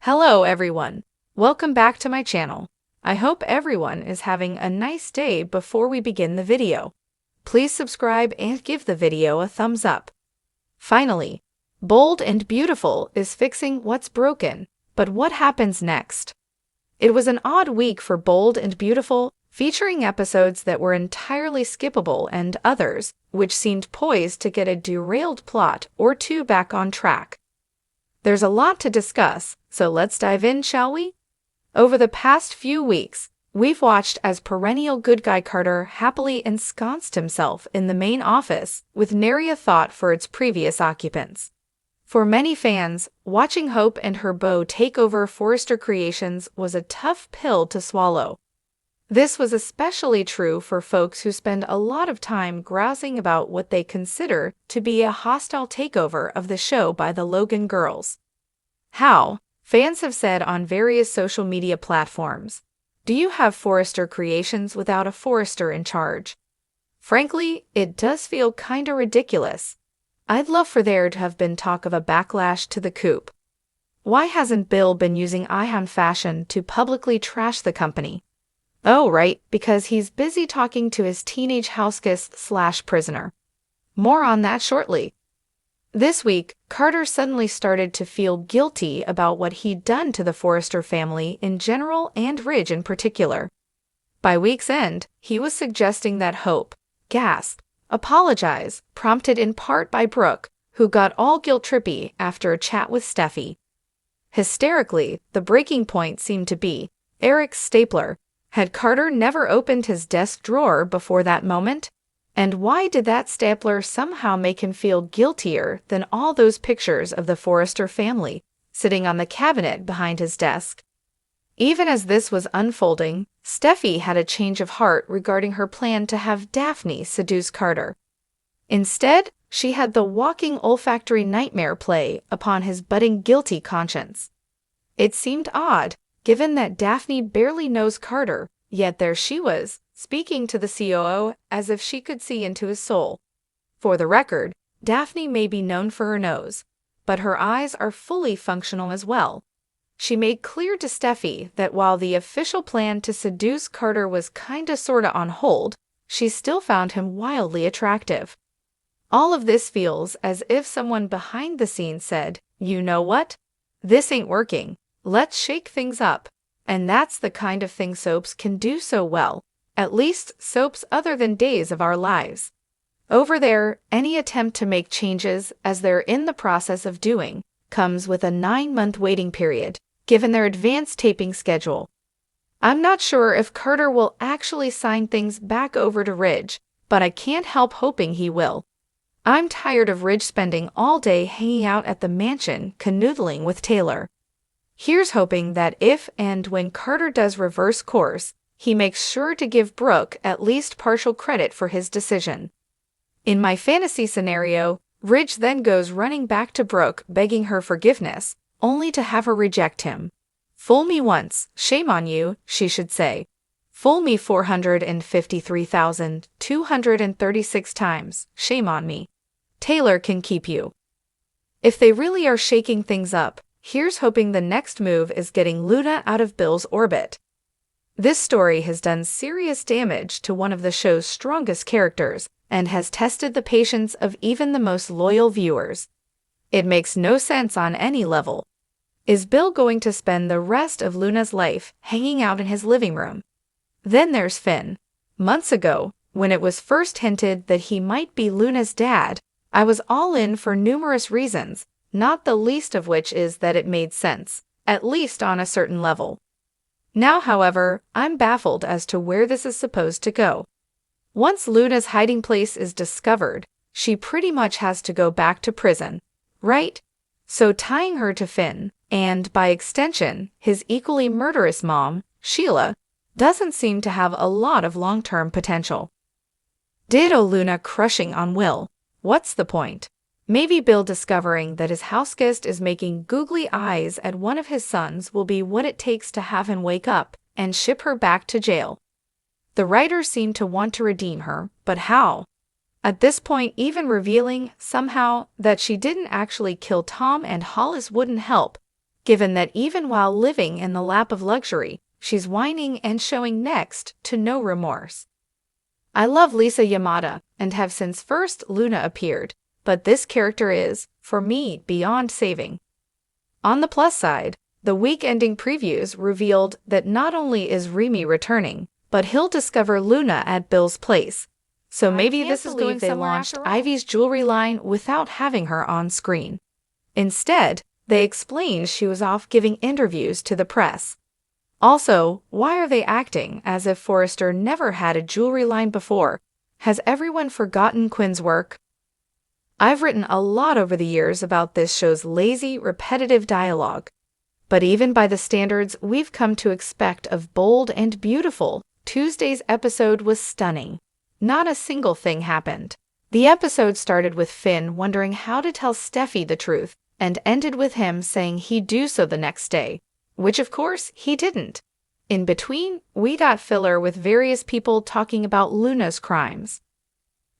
Hello everyone. Welcome back to my channel. I hope everyone is having a nice day. Before we begin the video, please subscribe and give the video a thumbs up. Finally, Bold and Beautiful is fixing what's broken, but what happens next? It was an odd week for Bold and Beautiful, featuring episodes that were entirely skippable and others which seemed poised to get a derailed plot or two back on track. There's a lot to discuss, so let's dive in, shall we? Over the past few weeks, we've watched as perennial good guy Carter happily ensconced himself in the main office with nary a thought for its previous occupants. For many fans, watching Hope and her beau take over Forrester Creations was a tough pill to swallow. This was especially true for folks who spend a lot of time grousing about what they consider to be a hostile takeover of the show by the Logan girls. How, fans have said on various social media platforms, do you have Forrester Creations without a Forrester in charge? Frankly, it does feel kinda ridiculous. I'd love for there to have been talk of a backlash to the coup. Why hasn't Bill been using Ihan Fashion to publicly trash the company? Oh, right, because he's busy talking to his teenage houseguest/prisoner. More on that shortly. This week, Carter suddenly started to feel guilty about what he'd done to the Forrester family in general and Ridge in particular. By week's end, he was suggesting that Hope, apologize, prompted in part by Brooke, who got all guilt-trippy after a chat with Steffi. Hysterically, the breaking point seemed to be Eric's stapler. Had Carter never opened his desk drawer before that moment? And why did that stapler somehow make him feel guiltier than all those pictures of the Forrester family sitting on the cabinet behind his desk? Even as this was unfolding, Steffi had a change of heart regarding her plan to have Daphne seduce Carter. Instead, she had the walking olfactory nightmare play upon his budding guilty conscience. It seemed odd, given that Daphne barely knows Carter, yet there she was, speaking to the COO as if she could see into his soul. For the record, Daphne may be known for her nose, but her eyes are fully functional as well. She made clear to Steffi that while the official plan to seduce Carter was kinda sorta on hold, she still found him wildly attractive. All of this feels as if someone behind the scenes said, "You know what? This ain't working. Let's shake things up." And that's the kind of thing soaps can do so well, at least soaps other than Days of Our Lives. Over there, any attempt to make changes, as they're in the process of doing, comes with a 9-month waiting period, given their advanced taping schedule. I'm not sure if Carter will actually sign things back over to Ridge, but I can't help hoping he will. I'm tired of Ridge spending all day hanging out at the mansion canoodling with Taylor. Here's hoping that if and when Carter does reverse course, he makes sure to give Brooke at least partial credit for his decision. In my fantasy scenario, Ridge then goes running back to Brooke begging her forgiveness, only to have her reject him. "Fool me once, shame on you," she should say. "Fool me 453,236 times, shame on me. Taylor can keep you." If they really are shaking things up, here's hoping the next move is getting Luna out of Bill's orbit. This story has done serious damage to one of the show's strongest characters and has tested the patience of even the most loyal viewers. It makes no sense on any level. Is Bill going to spend the rest of Luna's life hanging out in his living room? Then there's Finn. Months ago, when it was first hinted that he might be Luna's dad, I was all in for numerous reasons, not the least of which is that it made sense, at least on a certain level. Now, however, I'm baffled as to where this is supposed to go. Once Luna's hiding place is discovered, she pretty much has to go back to prison, right? So tying her to Finn, and by extension, his equally murderous mom, Sheila, doesn't seem to have a lot of long-term potential. Ditto Luna crushing on Will. What's the point? Maybe Bill discovering that his houseguest is making googly eyes at one of his sons will be what it takes to have him wake up and ship her back to jail. The writers seem to want to redeem her, but how? At this point, even revealing, somehow, that she didn't actually kill Tom and Hollis wouldn't help. given that even while living in the lap of luxury, she's whining and showing next to no remorse. I love Lisa Yamada and have since first Luna appeared, but this character is, for me, beyond saving. On the plus side, the week-ending previews revealed that not only is Remy returning, but he'll discover Luna at Bill's place. So maybe this is going they launched Ivy's jewelry line without having her on screen. Instead, they explained she was off giving interviews to the press. Also, why are they acting as if Forrester never had a jewelry line before? Has everyone forgotten Quinn's work? I've written a lot over the years about this show's lazy, repetitive dialogue. But even by the standards we've come to expect of bold and beautiful, Tuesday's episode was stunning. Not a single thing happened. The episode started with Finn wondering how to tell Steffi the truth, and ended with him saying he'd do so the next day, which of course he didn't. In between, we got filler with various people talking about Luna's crimes.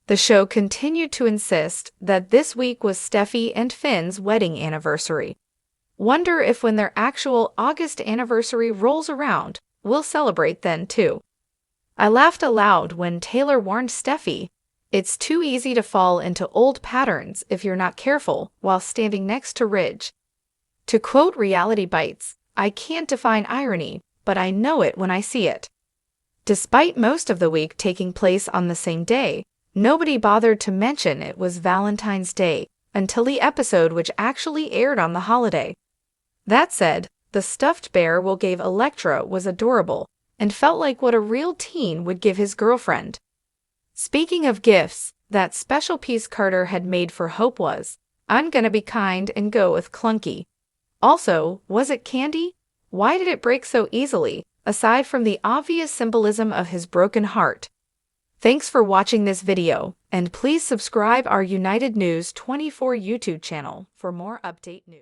The show continued to insist that this week was Steffi and Finn's wedding anniversary. Wonder if when their actual August anniversary rolls around, we'll celebrate then too. I laughed aloud when Taylor warned Steffi, "It's too easy to fall into old patterns if you're not careful," while standing next to Ridge. To quote Reality Bites, "I can't define irony, but I know it when I see it." Despite most of the week taking place on the same day, nobody bothered to mention it was Valentine's Day until the episode which actually aired on the holiday. That said, the stuffed bear Will gave Elektra was adorable and felt like what a real teen would give his girlfriend. Speaking of gifts, that special piece Carter had made for Hope was, "I'm gonna be kind and go with clunky." Also, was it candy? Why did it break so easily, aside from the obvious symbolism of his broken heart? Thanks for watching this video, and please subscribe our United News 24 YouTube channel for more update news.